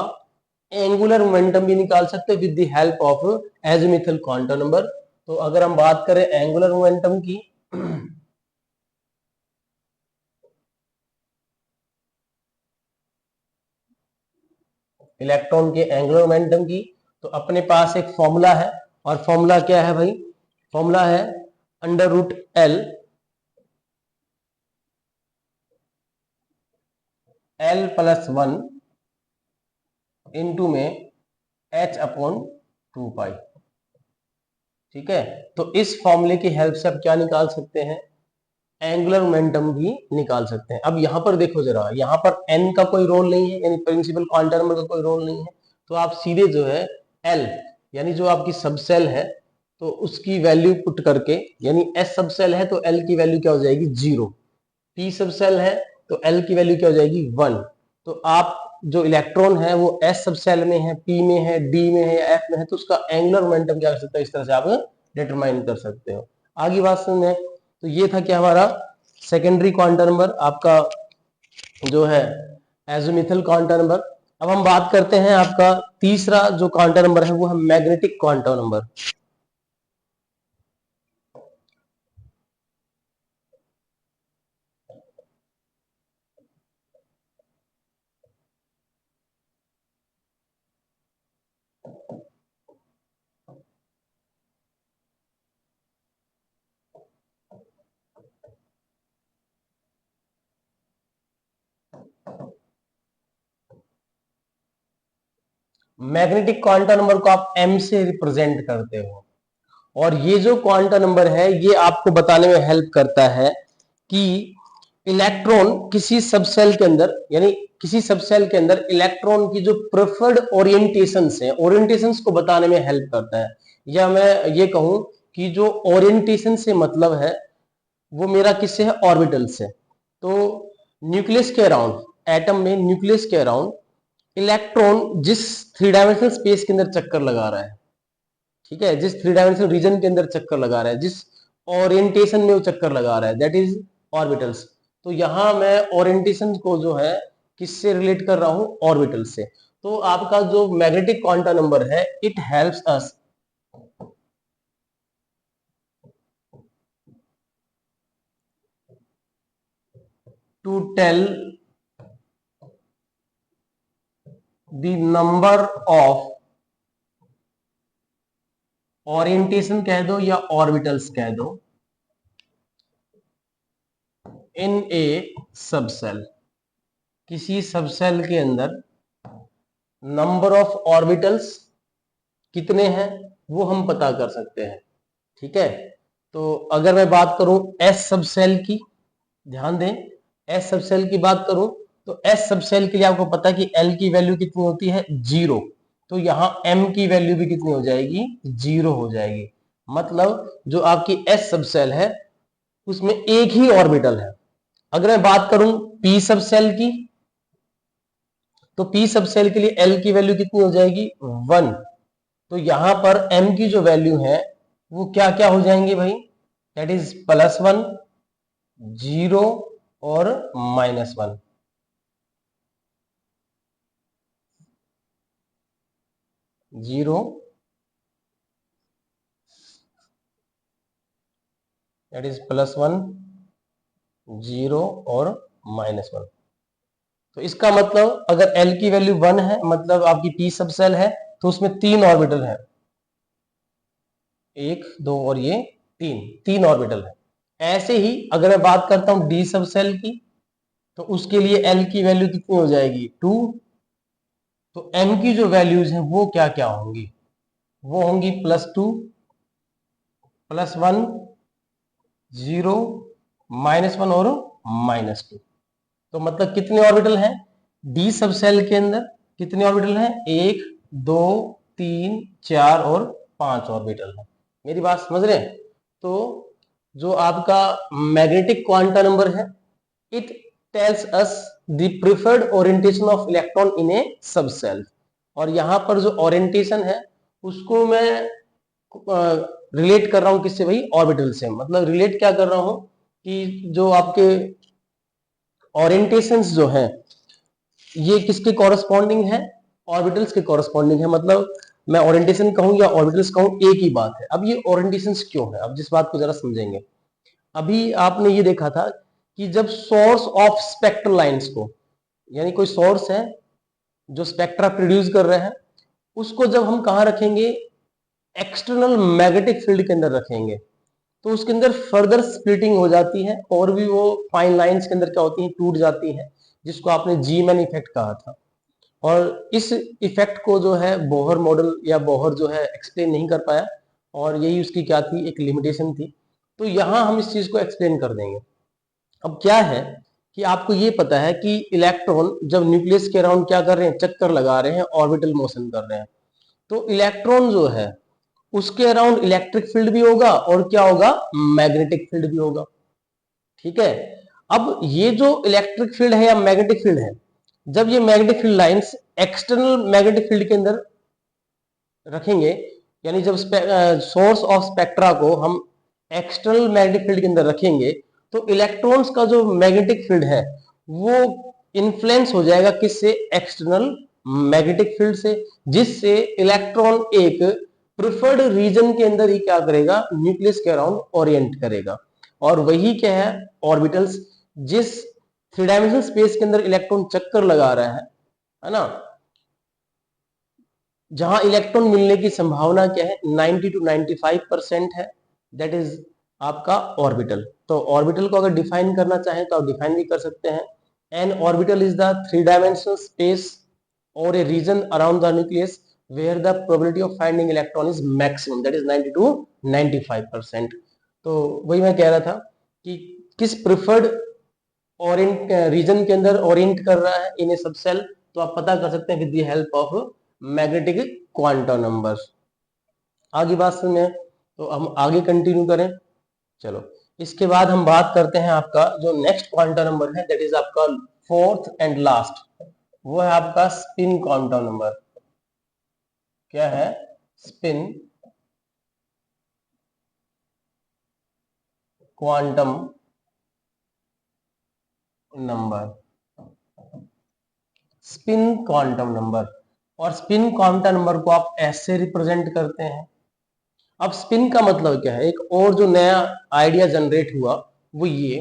एंगुलर मोमेंटम भी निकाल सकते हो with the help of azimuthal quantum number. तो अगर हम बात करें एंगुलर मोमेंटम की, इलेक्ट्रॉन के एंगुलर मोमेंटम की, तो अपने पास एक फॉर्मूला है, और फॉर्मूला क्या है भाई, फॉर्मूला है under root l, l plus 1 into में एच अपॉन 2 पाई। ठीक है, तो इस फॉर्मूले की हेल्प से आप क्या निकाल सकते हैं, एंगुलर मोमेंटम भी निकाल सकते हैं। अब यहां पर देखो जरा, यहां पर n का कोई रोल नहीं है, यानी प्रिंसिपल क्वांटम नंबर का कोई रोल नहीं है, तो आप सीधे जो है l, यानी जो आपकी सब सेल है, तो उसकी वैल्यू पुट करके, यानी s सब सेल है तो l की वैल्यू क्या हो जाएगी, 0, p सब सेल है तो l की वैल्यू क्या हो जाएगी, 1। तो आप जो इलेक्ट्रॉन है वो s सब सेल में है, p में है, d में है या f में है, तो उसका एंगुलर मोमेंटम क्या कर सकते हो, इस तरह से आप डिटरमाइन कर सकते हो। आगे बात सुनने, तो ये था क्या हमारा सेकेंडरी क्वांटम नंबर, आपका जो है एजिमुथल क्वांटम नंबर। अब हम बात करते हैं आपका तीसरा जो क्वांटम नंबर है, वो है magnetic quantum number. Magnetic quantum number को आप m से रिप्रेजेंट करते हो, और ये जो क्वांटम नंबर है ये आपको बताने में हेल्प करता है कि इलेक्ट्रॉन किसी सबसेल के अंदर, यानी किसी सबसेल के अंदर इलेक्ट्रॉन की जो प्रेफर्ड ओरिएंटेशंस है, ओरिएंटेशंस को बताने में हेल्प करता है। या मैं ये कहूं कि जो ओरिएंटेशन से मतलब है वो मेरा किससे है, ऑर्बिटल से। तो न्यूक्लियस के अराउंड, एटम में न्यूक्लियस के अराउंड इलेक्ट्रॉन जिस 3 डायमेंशनल स्पेस के अंदर चक्कर लगा रहा है, ठीक है, जिस 3 डायमेंशनल रीजन के अंदर चक्कर लगा रहा है, जिस ओरिएंटेशन में वो चक्कर लगा रहा है, दैट इज ऑर्बिटल्स। तो यहां मैं ओरिएंटेशन को जो है किससे रिलेट कर रहा हूं, ऑर्बिटल से। तो आपका जो मैग्नेटिक क्वांटम नंबर है, it helps us to tell the number of orientation कह दो या ऑर्बिटल्स कह दो इन ए सबसेल, किसी सबसेल के अंदर नंबर ऑफ ऑर्बिटल्स कितने हैं वो हम पता कर सकते हैं। ठीक है, तो अगर मैं बात करूं एस सबसेल की, ध्यान दें, एस सबसेल की बात करूं तो एस सबसेल के लिए आपको पता है कि एल की वैल्यू कितनी होती है, 0, तो यहां एम की वैल्यू भी कितनी हो जाएगी, 0 हो जाएगी। मतलब जो आपकी एस सबसेल है उसमें एक ही ऑर्बिटल है। अगर मैं बात करूं पी सबसेल की, तो पी सबसेल के लिए एल की वैल्यू कितनी हो जाएगी, 1, तो यहां पर m की जो वैल्यू है वो क्या क्या हो जाएंगे भाई, दैट इज +1, 0 और -1। जीरो, दैट इज +1, 0 और -1। तो इसका मतलब अगर L की वैल्यू 1 है, मतलब आपकी p सब सेल है, तो उसमें 3 ऑर्बिटल है, 1 2 और ये 3 ऑर्बिटल है। ऐसे ही अगर मैं बात करता हूं d सब सेल की, तो उसके लिए L की वैल्यू कितनी हो जाएगी, 2। तो m की जो वैल्यूज हैं वो क्या क्या होंगी, वो होंगी +2, +1, 0, -1 और -2। तो मतलब कितने ऑर्बिटल हैं डी सब सेल के अंदर, कितने ऑर्बिटल हैं, 1 2 3 4 और 5 ऑर्बिटल है। मेरी बात समझ रहे हैं। तो जो आपका मैग्नेटिक क्वांटा नंबर है, it tells us the preferred orientation of electron in a subshell. और यहां पर जो ओरिएंटेशन है उसको मैं रिलेट कर रहा हूं किससे भाई, ऑर्बिटल से। मतलब रिलेट क्या कर रहा हूं कि जो आपके ओरिएंटेशंस जो है ये किसके कॉरेस्पॉन्डिंग है, ऑर्बिटल्स के कॉरेस्पॉन्डिंग है। मतलब मैं ओरिएंटेशन कहूं या ऑर्बिटल्स कहूं एक ही बात है। अब ये ओरिएंटेशंस क्यों है, अब जिस बात को जरा समझेंगे। अभी आपने ये देखा था कि जब सोर्स ऑफ स्पेक्ट्रल लाइंस को, यानी कोई सोर्स है जो स्पेक्ट्रा प्रोड्यूस कर रहे हैं, उसको जब हम कहां रखेंगे, एक्सटर्नल मैग्नेटिक फील्ड के अंदर रखेंगे, तो उसके अंदर फर्दर स्प्लिटिंग हो जाती है और भी वो फाइन लाइंस के अंदर क्या होती है, टूट जाती है, जिसको आपने जी मैन इफेक्ट कहा था। और इस इफेक्ट को जो है बोहर मॉडल या बोहर जो है एक्सप्लेन नहीं कर पाया, और यही उसकी क्या थी, एक लिमिटेशन थी। तो यहां हम इस चीज को एक्सप्लेन कर देंगे। अब क्या है कि आपको ये पता है कि इलेक्ट्रॉन जब न्यूक्लियस के अराउंड क्या कर रहे हैं, चक्कर लगा रहे हैं, ऑर्बिटल मोशन कर रहे हैं, तो इलेक्ट्रॉन जो है उसके अराउंड इलेक्ट्रिक फील्ड भी होगा और क्या होगा, मैग्नेटिक फील्ड भी होगा। ठीक है। अब ये जो इलेक्ट्रिक फील्ड है या मैग्नेटिक फील्ड है, जब ये magnetic field lines external magnetic field के अंदर रखेंगे, यानी जब सोर्स ऑफ स्पेक्ट्रा को हम एक्सटर्नल मैग्नेटिक फील्ड के अंदर रखेंगे, तो इलेक्ट्रॉन्स का जो मैग्नेटिक फील्ड है वो इन्फ्लुएंस हो जाएगा किससे, एक्सटर्नल मैग्नेटिक फील्ड से, जिससे इलेक्ट्रॉन एक प्रिफर्ड रीजन के अंदर ही क्या करेगा, न्यूक्लियस के अराउंड ओरिएंट करेगा। और वही क्या है, ऑर्बिटल्स। जिस 3 डायमेंशनल स्पेस के अंदर इलेक्ट्रॉन चक्कर लगा रहा है ना, जहां इलेक्ट्रॉन मिलने की संभावना क्या है, 90 to 95% है, दैट इज आपका ऑर्बिटल। तो ऑर्बिटल को अगर डिफाइन करना चाहें तो आप डिफाइन भी कर सकते हैं, an orbital is the 3 dimensional space और a region around the nucleus where the probability of finding electron is maximum, that is 90 to 95%। तो वही मैं कह रहा था कि किस प्रिफर्ड ओरिएंट रीजन के अंदर ओरिएंट कर रहा है इन ए सब सेल, तो आप पता कर सकते हैं with the help of magnetic quantum number. आगे बात सुने, तो हम आगे कंटिन्यू करें। चलो, इसके बाद हम बात करते हैं आपका जो नेक्स्ट क्वांटम नंबर है, दैट इज आपका 4th एंड लास्ट, वो है आपका स्पिन क्वांटम नंबर। क्या है, spin quantum number, spin quantum number. और स्पिन क्वांटम नंबर को आप ऐसे रिप्रेजेंट करते हैं। अब स्पिन का मतलब क्या है, एक और जो नया आइडिया जनरेट हुआ वो ये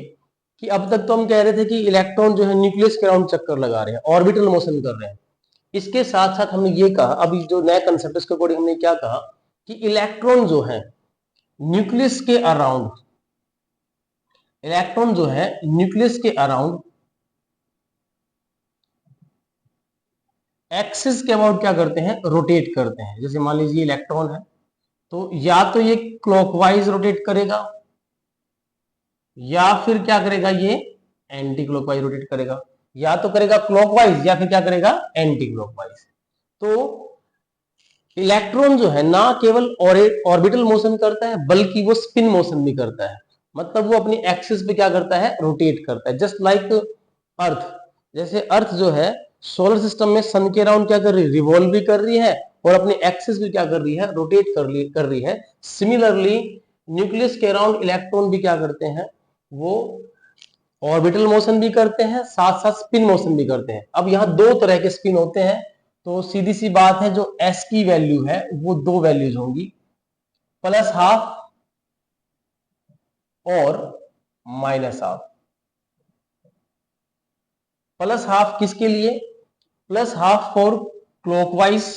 कि अब तक तो हम कह रहे थे कि इलेक्ट्रॉन जो है न्यूक्लियस के अराउंड चक्कर लगा रहे हैं, ऑर्बिटल मोशन कर रहे हैं। इसके साथ साथ हमने ये कहा, अभी जो नया कंसेप्ट इसके अकॉर्डिंग हमने क्या कहा कि इलेक्ट्रॉन जो है न्यूक्लियस के अराउंड, इलेक्ट्रॉन जो है न्यूक्लियस के अराउंड एक्सिस के अबाउट क्या करते हैं, रोटेट करते हैं। जैसे मान लीजिए इलेक्ट्रॉन है, तो या तो ये क्लॉकवाइज रोटेट करेगा या फिर क्या करेगा, ये एंटी क्लॉकवाइज रोटेट करेगा। या तो करेगा क्लॉकवाइज या फिर क्या करेगा, एंटी क्लॉकवाइज। तो इलेक्ट्रॉन जो है ना केवल ऑर्बिटल मोशन करता है बल्कि वो स्पिन मोशन भी करता है। मतलब वो अपनी एक्सिस पे क्या करता है, रोटेट करता है, जस्ट लाइक अर्थ। जैसे अर्थ जो है सोलर सिस्टम में सन के अराउंड क्या कर रही है, रिवॉल्व भी कर रही है और अपने एक्सिस को क्या कर रही है, रोटेट कर रही है। सिमिलरली न्यूक्लियस के अराउंड इलेक्ट्रॉन भी क्या करते हैं, वो ऑर्बिटल मोशन भी करते हैं, साथ साथ स्पिन मोशन भी करते हैं। अब यहाँ दो तरह के स्पिन होते हैं, तो सीधी सी बात है, जो एस की वैल्यू है वो दो वैल्यूज होंगी, +12 और -12। +12 किसके लिए, +12 फॉर क्लॉकवाइज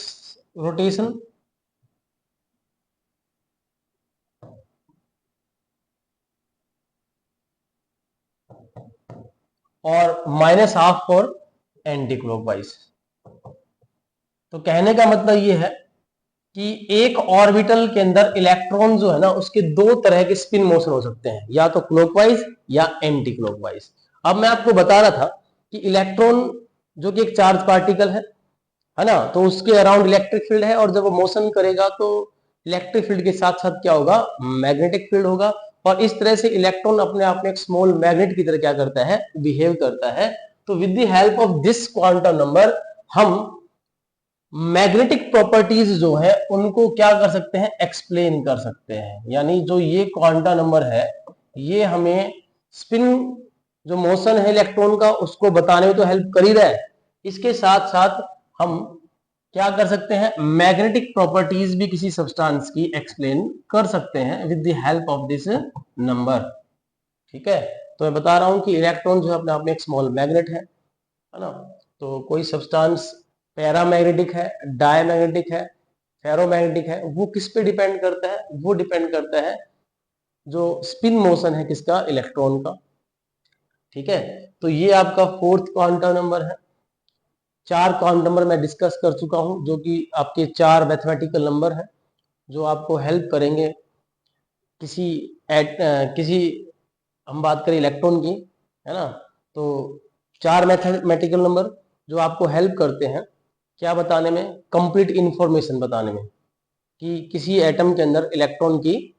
रोटेशन, और -12 फॉर एंटी क्लॉकवाइज। तो कहने का मतलब ये है कि एक ऑर्बिटल के अंदर इलेक्ट्रॉन जो है ना, उसके दो तरह के स्पिन मोशन हो सकते हैं, या तो क्लॉकवाइज या एंटी क्लॉकवाइज। अब मैं आपको बता रहा था कि इलेक्ट्रॉन जो कि एक चार्ज पार्टिकल है ना, तो उसके अराउंड इलेक्ट्रिक फील्ड है, और जब वो मोशन करेगा तो इलेक्ट्रिक फील्ड के साथ साथ क्या होगा, मैग्नेटिक फील्ड होगा। और इस तरह से इलेक्ट्रॉन अपने आप में एक स्मॉल मैग्नेट की तरह क्या करता है, बिहेव करता है। तो with the help of this quantum number हम मैग्नेटिक प्रॉपर्टीज जो है उनको क्या कर सकते हैं, एक्सप्लेन कर सकते हैं। यानी जो ये क्वांटम नंबर है, ये हमें स्पिन जो मोशन है इलेक्ट्रॉन का, उसको बताने में तो हेल्प कर ही रहा है, इसके साथ साथ हम क्या कर सकते हैं, मैग्नेटिक प्रॉपर्टीज भी किसी सब्सटेंस की एक्सप्लेन कर सकते हैं with the help of this number. ठीक है, तो मैं बता रहा हूं कि इलेक्ट्रॉन जो है अपने आप में एक स्मॉल मैग्नेट है ना। तो कोई सब्सटेंस पैरामैग्नेटिक है, डायमैग्नेटिक है, फेरोमैग्नेटिक है, वो किस पे डिपेंड करता है, वो डिपेंड करता है जो स्पिन मोशन है किसका, इलेक्ट्रॉन का। ठीक है, तो ये आपका फोर्थ क्वांटम नंबर है। 4 क्वांटम नंबर मैं डिस्कस कर चुका हूं, जो कि आपके 4 मैथमेटिकल नंबर है, जो आपको हेल्प करेंगे किसी किसी, हम बात करें इलेक्ट्रॉन की, है ना। तो 4 मैथमेटिकल नंबर जो आपको हेल्प करते हैं क्या बताने में, कंप्लीट इंफॉर्मेशन बताने में, कि किसी एटम के अंदर इलेक्ट्रॉन की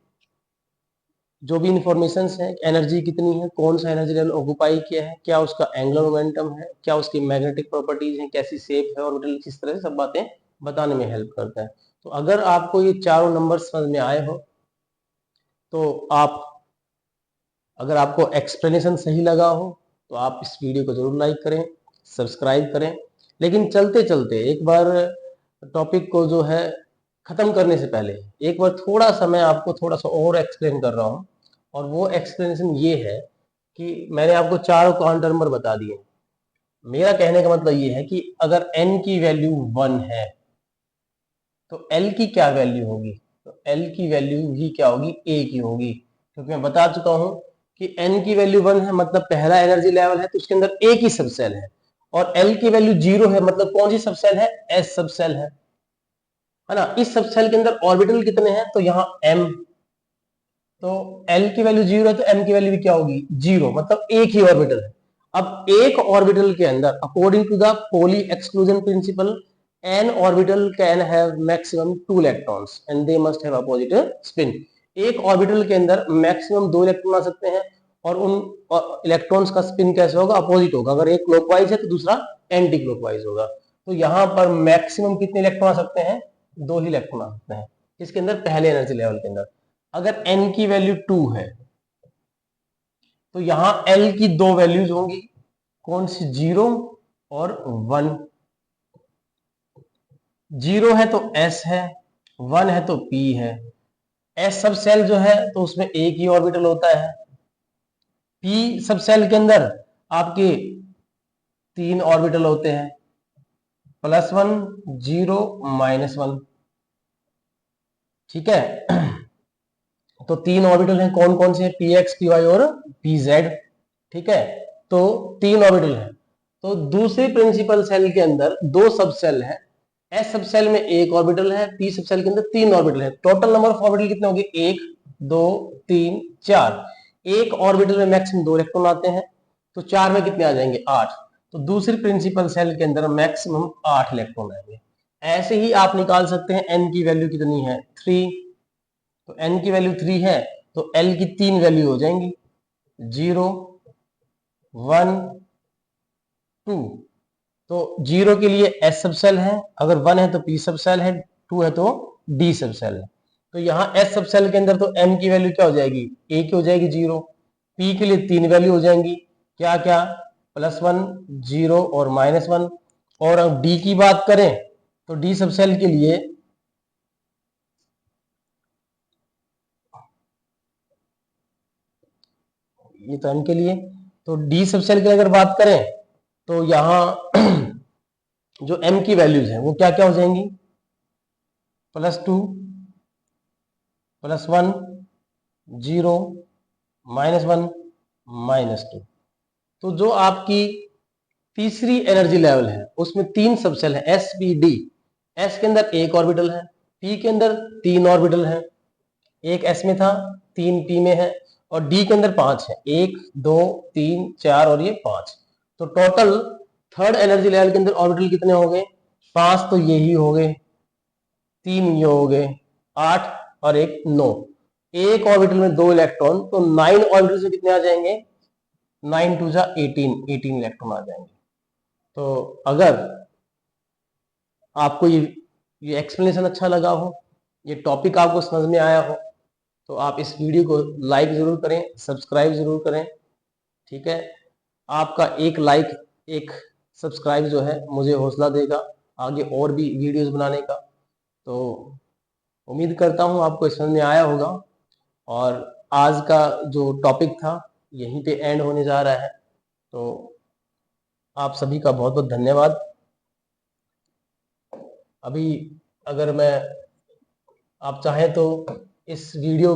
जो भी इंफॉर्मेशन है, एनर्जी कितनी है, कौन सा एनर्जी लेवल ऑक्युपाई किया है, क्या उसका एंगुलर मोमेंटम है, क्या उसकी मैग्नेटिक प्रॉपर्टीज है, कैसी शेप है ऑर्बिटल, किस तरह से सब बातें बताने में हेल्प करता है। तो अगर आपको ये चारों नंबर समझ में आए हो, तो आप, अगर आपको एक्सप्लेनेशन सही लगा हो, तो आप इस वीडियो को जरूर लाइक करें, सब्सक्राइब करें। लेकिन चलते चलते एक बार टॉपिक को जो है खत्म करने से पहले एक बार थोड़ा सा मैं आपको थोड़ा सा और एक्सप्लेन कर रहा हूँ। और वो एक्सप्लेनेशन ये है कि मैंने आपको चारों क्वांटम नंबर बता दिए। मेरा कहने का मतलब ये है कि अगर n की वैल्यू 1 है तो l की क्या वैल्यू होगी, तो l की वैल्यू ही क्या होगी, a की होगी। क्योंकि मैं बता चुका हूं कि n की वैल्यू 1 है, मतलब पहला एनर्जी लेवल है, तो उसके अंदर एक ही सबसेल है। और l की वैल्यू 0 है, मतलब कौन सी सबसेल है, s सबसेल है ना। इस सबसेल के अंदर ऑर्बिटल कितने हैं, तो यहाँ m, तो l की वैल्यू 0 है तो m की वैल्यू भी क्या होगी, 0, मतलब एक ही ऑर्बिटल है। अब एक ऑर्बिटल के अंदर according to the Pauli exclusion principle, n orbital can have maximum 2 electrons and they must have opposite spin। एक ऑर्बिटल के अंदर मैक्सिमम 2 इलेक्ट्रॉन आ सकते हैं, और उन इलेक्ट्रॉन्स का स्पिन कैसे होगा, अपोजिट होगा। अगर एक क्लॉकवाइज है तो दूसरा एंटी क्लॉकवाइज होगा। तो यहाँ पर मैक्सिमम कितने इलेक्ट्रॉन आ सकते हैं, 2 ही इलेक्ट्रॉन आ सकते हैं, इसके अंदर पहले एनर्जी लेवल के अंदर। अगर n की वैल्यू 2 है तो यहां l की दो वैल्यूज होंगी, कौन सी, 0 और 1। 0 है तो s है, 1 है तो p है। s सब सेल जो है तो उसमें एक ही ऑर्बिटल होता है। p सब सेल के अंदर आपके 3 ऑर्बिटल होते हैं, +1, 0, -1। ठीक है, तो 3 ऑर्बिटल हैं, कौन कौन से हैं, px, py और pz। ठीक है, तो 3 ऑर्बिटल हैं। तो दूसरी प्रिंसिपल सेल के अंदर 2 सब सेल है, एस सब सेल में एक ऑर्बिटल है, पी सब सेल के अंदर 3 ऑर्बिटल है। टोटल नंबर ऑफ ऑर्बिटल कितने होंगे, 1, 2, 3, 4। एक ऑर्बिटल में मैक्सिमम 2 इलेक्ट्रॉन आते हैं, तो 4 में कितने आ जाएंगे, 8। तो दूसरी प्रिंसिपल सेल के अंदर मैक्सिमम 8 इलेक्ट्रॉन आएंगे। ऐसे ही आप निकाल सकते हैं n की वैल्यू कितनी है, 3। तो n की वैल्यू 3 है तो l की 3 वैल्यू हो जाएंगी, 0, 1, 2। तो 0 के लिए s सब सेल है, अगर 1 है तो p सब सेल है, 2 है तो डी सब सेल है। तो यहाँ एस सब सेल के अंदर तो एम की वैल्यू क्या हो जाएगी, ए की हो जाएगी 0, पी के लिए 3 वैल्यू हो जाएंगी, क्या क्या, +1, 0 और -1। और अब डी की बात करें तो डी सब सेल के लिए ये तो एम के लिए, तो डी सब सेल की अगर बात करें तो यहाँ जो एम की वैल्यूज हैं वो क्या क्या हो जाएंगी, +2, +1, 0, -1, -2। तो जो आपकी तीसरी एनर्जी लेवल है उसमें 3 सबसेल है एस पी डी। एस के अंदर 1 ऑर्बिटल है, पी के अंदर 3 ऑर्बिटल है, एक एस में था 3 पी में है, और डी के अंदर 5 है, 1 2 3 4 और ये 5। तो टोटल थर्ड एनर्जी लेवल के अंदर ऑर्बिटल कितने हो गए, 5 तो यही हो गए, 3 ये हो गए, 8 और एक 9। एक ऑर्बिटल में 2 इलेक्ट्रॉन, तो 9 ऑर्बिटल से कितने आ जाएंगे, 9 2 जा 18 इलेक्ट्रॉन आ जाएंगे। तो अगर आपको ये एक्सप्लेनेशन अच्छा लगा हो, ये टॉपिक आपको समझ में आया हो, तो आप इस वीडियो को लाइक जरूर करें, सब्सक्राइब जरूर करें, ठीक है। आपका एक लाइक, एक सब्सक्राइब जो है मुझे हौसला देगा आगे और भी वीडियोस बनाने का। तो उम्मीद करता हूँ आपको समझ में आया होगा, और आज का जो टॉपिक था यहीं पे एंड होने जा रहा है। तो आप सभी का बहुत बहुत धन्यवाद। अभी अगर मैं, आप चाहें तो इस वीडियो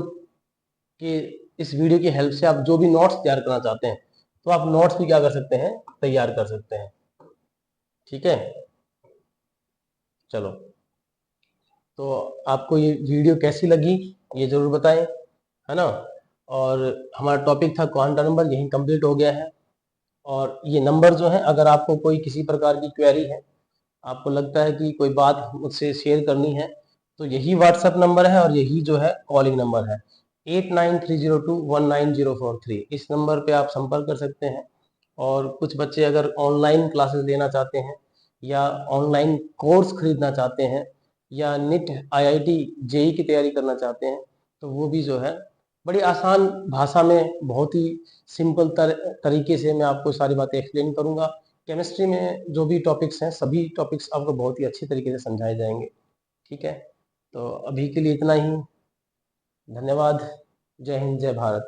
की हेल्प से आप जो भी नोट्स तैयार करना चाहते हैं तो आप नोट्स भी क्या कर सकते हैं, तैयार कर सकते हैं, ठीक है। चलो, तो आपको ये वीडियो कैसी लगी ये जरूर बताएं, है ना। और हमारा टॉपिक था क्वांटम नंबर, यही कंप्लीट हो गया है। और ये नंबर जो है, अगर आपको कोई किसी प्रकार की क्वेरी है, आपको लगता है कि कोई बात मुझसे शेयर करनी है, तो यही व्हाट्सएप नंबर है और यही जो है कॉलिंग नंबर है 8930219043। इस नंबर पे आप संपर्क कर सकते हैं। और कुछ बच्चे अगर ऑनलाइन क्लासेस लेना चाहते हैं या ऑनलाइन कोर्स खरीदना चाहते हैं या नीट आईआईटी जेई की तैयारी करना चाहते हैं, तो वो भी जो है बड़ी आसान भाषा में, बहुत ही सिंपल तरीके से मैं आपको सारी बातें एक्सप्लेन करूंगा। केमिस्ट्री में जो भी टॉपिक्स हैं सभी टॉपिक्स आपको बहुत ही अच्छी तरीके से समझाए जाएंगे, ठीक है। तो अभी के लिए इतना ही, धन्यवाद। जय हिंद, जय भारत।